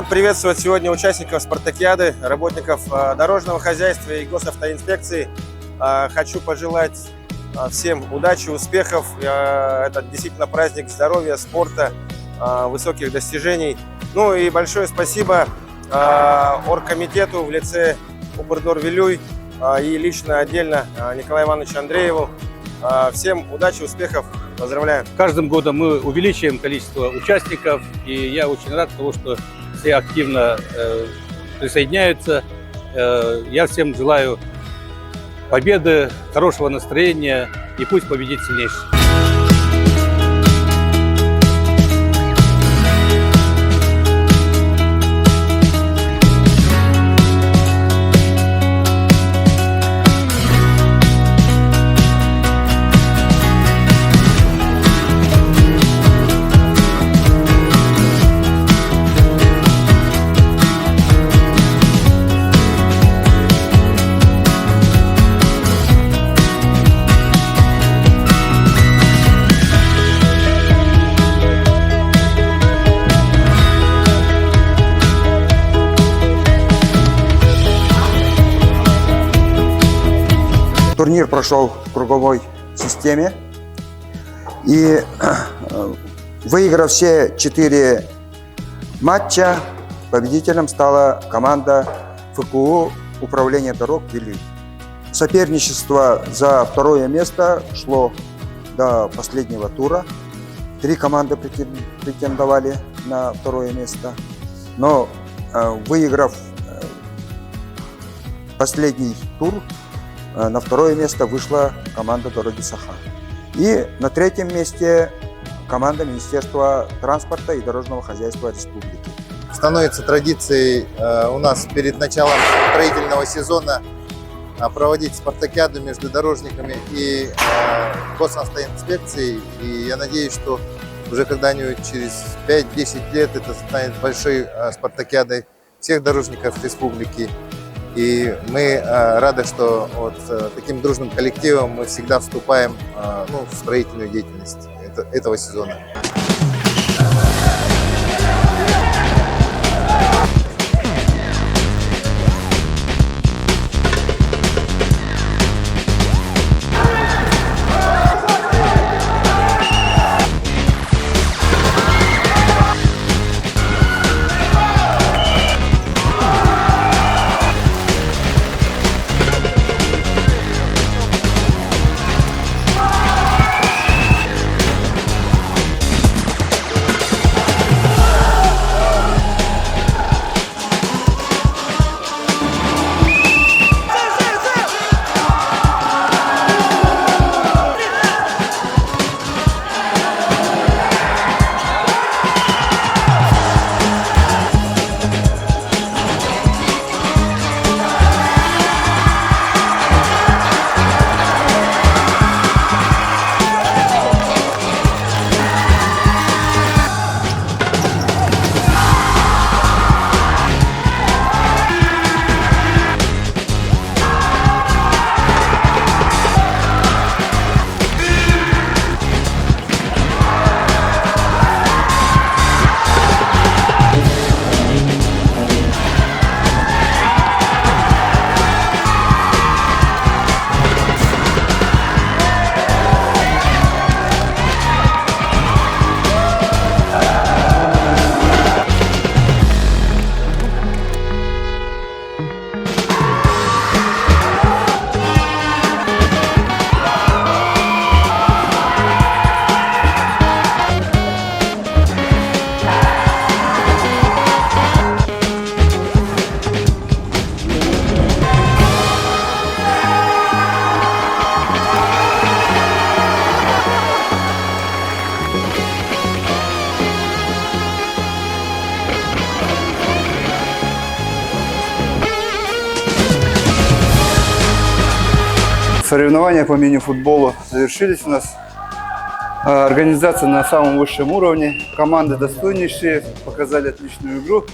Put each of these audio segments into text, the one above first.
приветствовать сегодня участников спартакиады, работников дорожного хозяйства и госавтоинспекции. Хочу пожелать всем удачи, успехов. Это действительно праздник здоровья, спорта, высоких достижений. Ну и большое спасибо оргкомитету в лице Убрдор-Вилюй и лично отдельно Николаю Ивановичу Андрееву. Всем удачи, успехов, поздравляю. Каждым годом мы увеличиваем количество участников, и я очень рад того, что все активно присоединяются. Я всем желаю победы, хорошего настроения, и пусть победит сильнейший. Турнир прошел в круговой системе, и выиграв все 4 матча, победителем стала команда ФКУ Управления дорог Вилюй. Соперничество за второе место шло до последнего тура. 3 команды претендовали на второе место, но выиграв последний тур, на второе место вышла команда Дороги Саха. И на 3-м месте команда Министерства транспорта и дорожного хозяйства республики. Становится традицией у нас перед началом строительного сезона проводить спартакиаду между дорожниками и госавтоинспекцией. И я надеюсь, что уже когда-нибудь через 5-10 лет это станет большой спартакиадой всех дорожников республики. И мы рады, что вот таким дружным коллективом мы всегда вступаем в строительную деятельность этого сезона. Соревнования по мини-футболу завершились у нас. Организация на самом высшем уровне. Команды достойнейшие, показали отличную игру.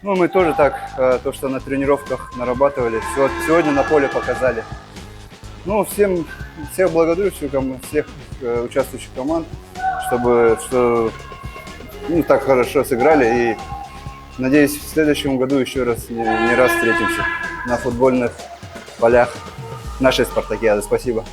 Ну, мы тоже так, то, что на тренировках нарабатывали, сегодня на поле показали. Ну, всех благодарю, всех участвующих команд, что так хорошо сыграли и Надеюсь, в следующем году еще раз не раз встретимся на футбольных полях нашей спартакиады. Спасибо.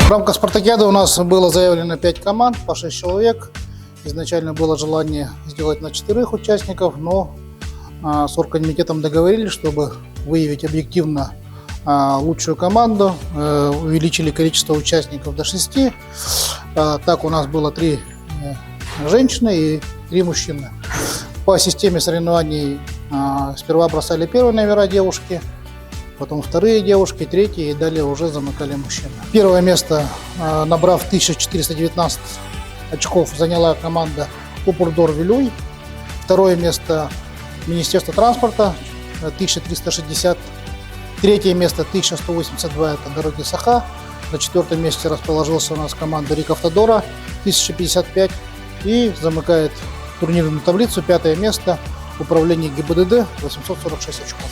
В рамках спартакиады у нас было заявлено 5 команд по 6 человек. Изначально было желание сделать на 4 участников, но с оргкомитетом договорились, чтобы выявить объективно лучшую команду, увеличили количество участников до 6. Так у нас было 3 женщины и 3 мужчины. По системе соревнований сперва бросали первые номера девушки, потом вторые девушки, третьи, и далее уже замыкали мужчины. Первое место, набрав 1419 очков, заняла команда Упурдор Вилюй. Второе место Министерство транспорта 1360. Третье место 1182 это Дороги Саха. На 4-м месте расположился у нас команда Рикавтодора 1055. И замыкает турнирную таблицу 5-е место Управление ГИБДД 846 очков.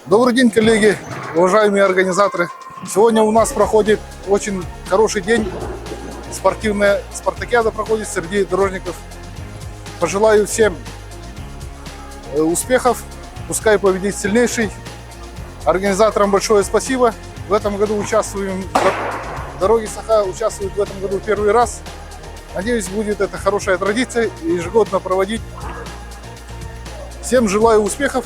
Добрый день, коллеги, уважаемые организаторы. Сегодня у нас проходит очень хороший день. Спортивная спартакиада проходит среди дорожников. Пожелаю всем успехов, пускай победит сильнейший. Организаторам большое спасибо. В этом году участвуем, Дороги Саха участвуют в этом году первый раз. Надеюсь, будет это хорошая традиция ежегодно проводить. Всем желаю успехов.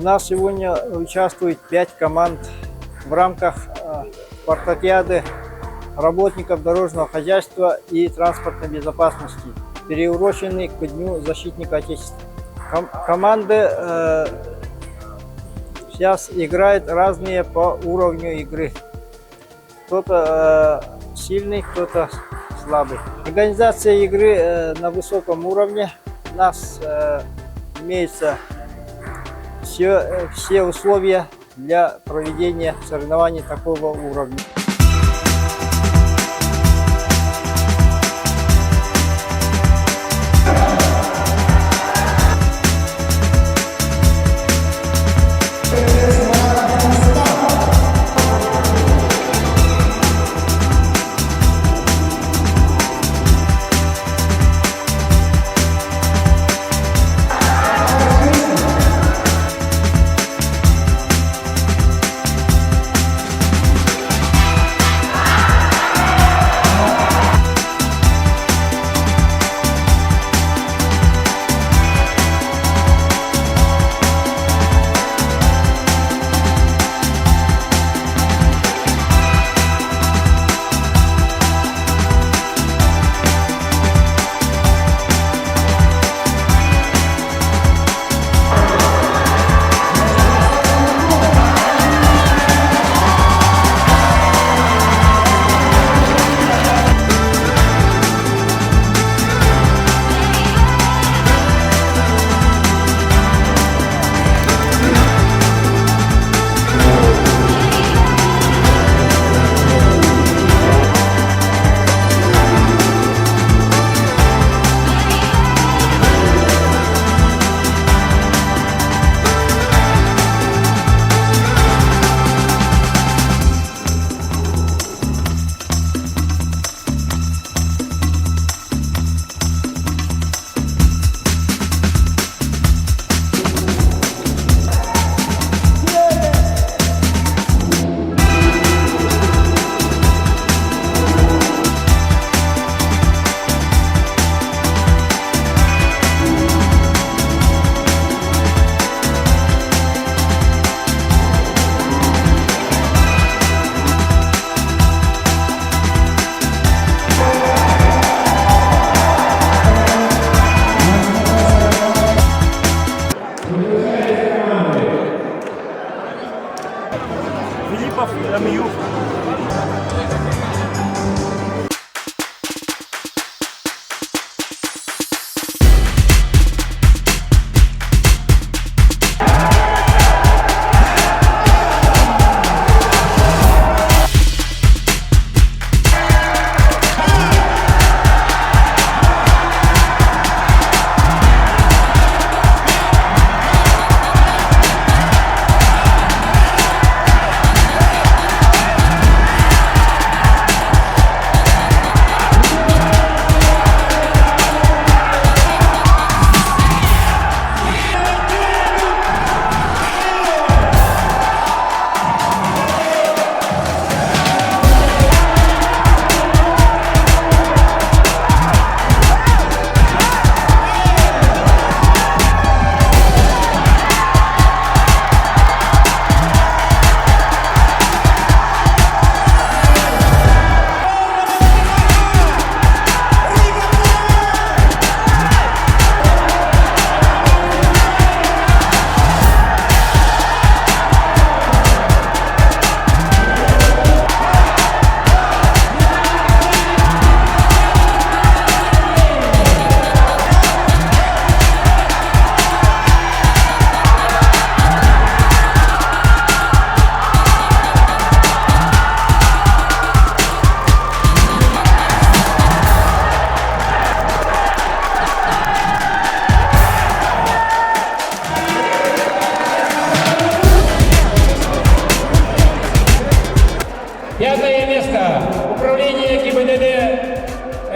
нас сегодня участвует 5 команд в рамках спартакиады работников дорожного хозяйства и транспортной безопасности, приуроченный к Дню защитника Отечества. Команды сейчас играют разные по уровню игры. Кто-то сильный, кто-то слабый. Организация игры на высоком уровне. У нас имеются все условия для проведения соревнований такого уровня.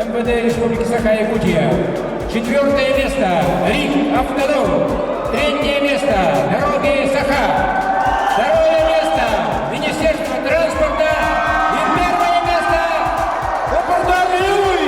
МВД Республики Саха-Якутия. 4-е место РИК Автодор. 3-е место Дороги Саха. 2-е место Министерство транспорта. И 1-е место Купурдан Юй.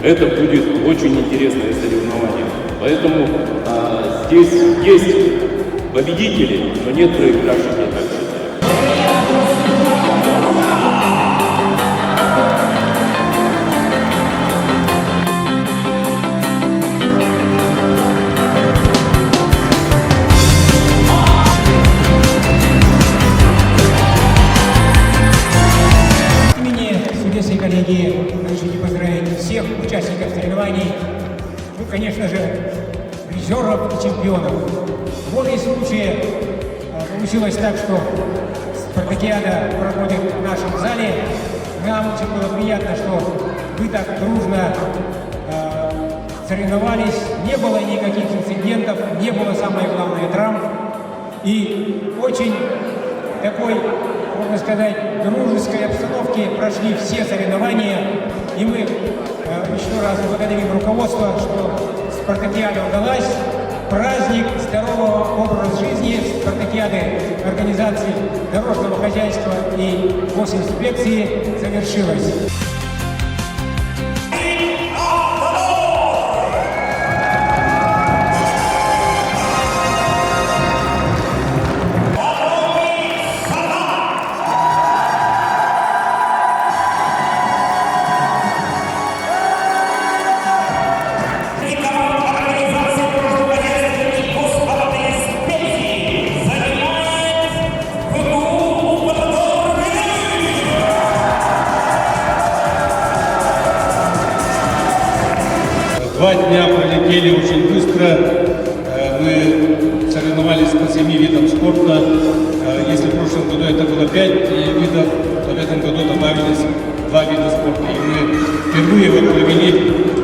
это будет очень интересное соревнование. Поэтому здесь есть победители, но нет проигравших, я так считаю. Коллеги, разрешите поздравить всех участников соревнований, ну, конечно же, призеров и чемпионов. В воле случая получилось так, что спартакиада проходит в нашем зале. Нам очень было приятно, что вы так дружно соревновались, не было никаких инцидентов, не было, самое главное, травм. И очень такой, можно сказать, дружеской обстановке прошли все соревнования. И мы еще раз благодарим руководство, что спартакиада удалась. Праздник здорового образа жизни спартакиады организации дорожного хозяйства и госинспекции завершилась. Два дня пролетели очень быстро. Мы соревновались по 7 видам спорта. Если в прошлом году это было 5 видов, то в этом году добавились 2 вида спорта. И мы впервые вот провели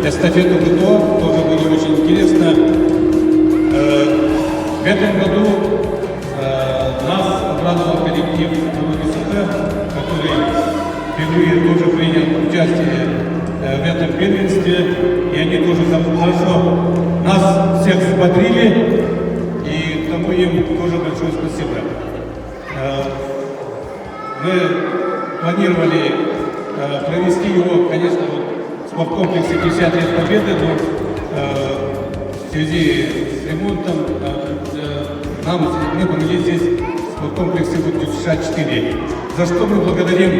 эстафету ГТО, тоже было очень интересно. В этом году нас обрадовал коллектив Дороги Саха, который впервые тоже принял участие в этом первенстве, и они тоже хорошо нас всех взбодрили, и тому им тоже большое спасибо. Мы планировали провести его, конечно, в спорткомплексе 50 лет Победы, но в связи с ремонтом мы провели здесь в спорткомплексе ДЮСШ-4, за что мы благодарим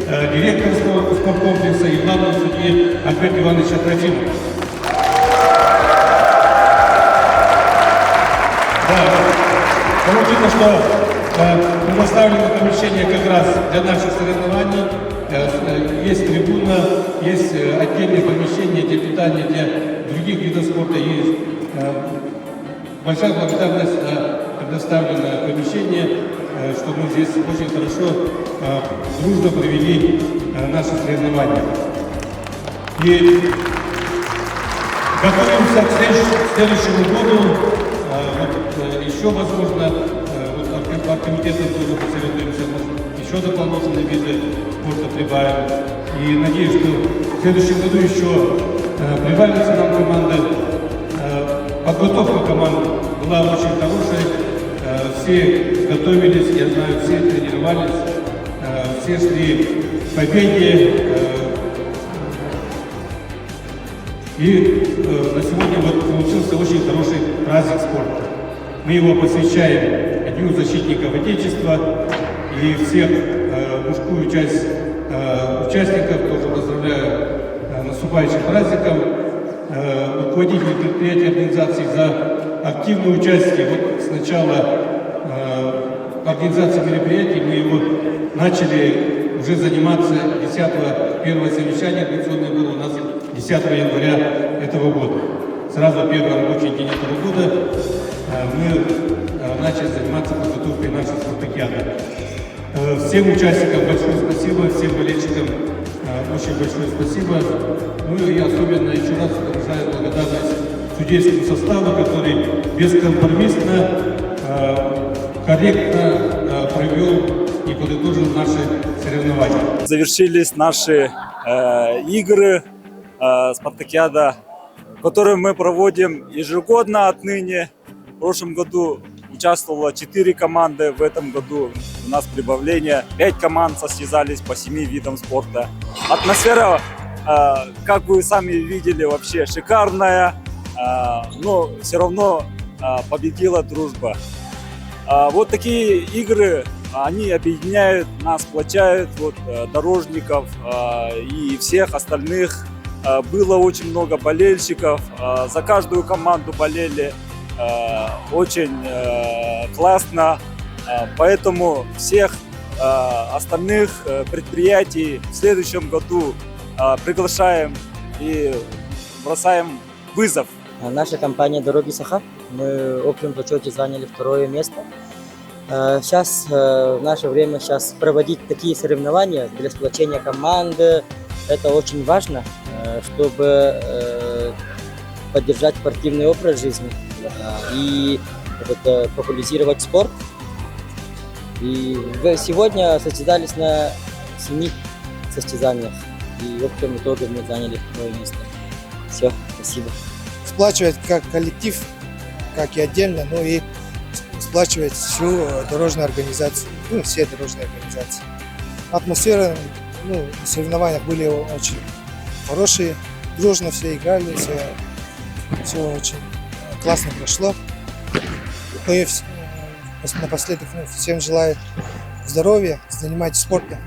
директора спорткомплекса и главного судьи Альберта Ивановича Трофимова. Да, получилось, что предоставлено помещение как раз для наших соревнований. Есть трибуна, есть отдельное помещение для питания для других видов спорта. Есть большая благодарность за предоставленное помещение, что мы здесь очень хорошо, дружно провели наши соревнования. И готовимся к следующему году. Еще, возможно, по комитетам тоже посоветуемся, еще дополнительные виды спорта прибавим. И надеюсь, что в следующем году еще прибавится нам команда. Подготовка команд была очень хорошая. Все готовились, я знаю, все тренировались, все шли к победе. И на сегодня вот получился очень хороший праздник спорта. Мы его посвящаем Дню защитников Отечества, и всех мужскую часть участников тоже поздравляю наступающим праздником. Руководители предприятий, организаций за активное участие. Вот с начала организации мероприятий мы его начали уже заниматься 10-го, первое совещание организационное было у нас 10 января этого года. Сразу первый рабочий день этого года мы начали заниматься подготовкой нашей спартакиады. Всем участникам большое спасибо, всем болельщикам очень большое спасибо. Ну и особенно еще раз выражаю благодарность судейскому составу, который бескомпромиссно, корректно провел и подытожил наши соревнования. Завершились наши игры, спартакиада, которую мы проводим ежегодно отныне. В прошлом году участвовало 4 команды, в этом году у нас прибавление. 5 команд состязались по 7 видам спорта. Атмосфера как вы сами видели, вообще шикарная, но все равно победила дружба. Вот такие игры, они объединяют нас, сплочают дорожников и всех остальных. Было очень много болельщиков, за каждую команду болели очень классно, поэтому всех остальных предприятий в следующем году приглашаем и бросаем вызов. Наша компания «Дороги Саха», мы в общем зачете заняли 2 место. Сейчас, в наше время, проводить такие соревнования для сплочения команды, это очень важно, чтобы поддержать спортивный образ жизни и популяризировать спорт. И сегодня состязались на 7 состязаниях, и в общем итоге мы заняли 2 место. Все, спасибо. Сплачивать как коллектив, как и отдельно, но и сплачивать всю дорожную организацию, все дорожные организации. Атмосфера в соревнованиях были очень хорошие, дружно все играли, все очень классно прошло. Ну и напоследок всем желаю здоровья, занимайтесь спортом.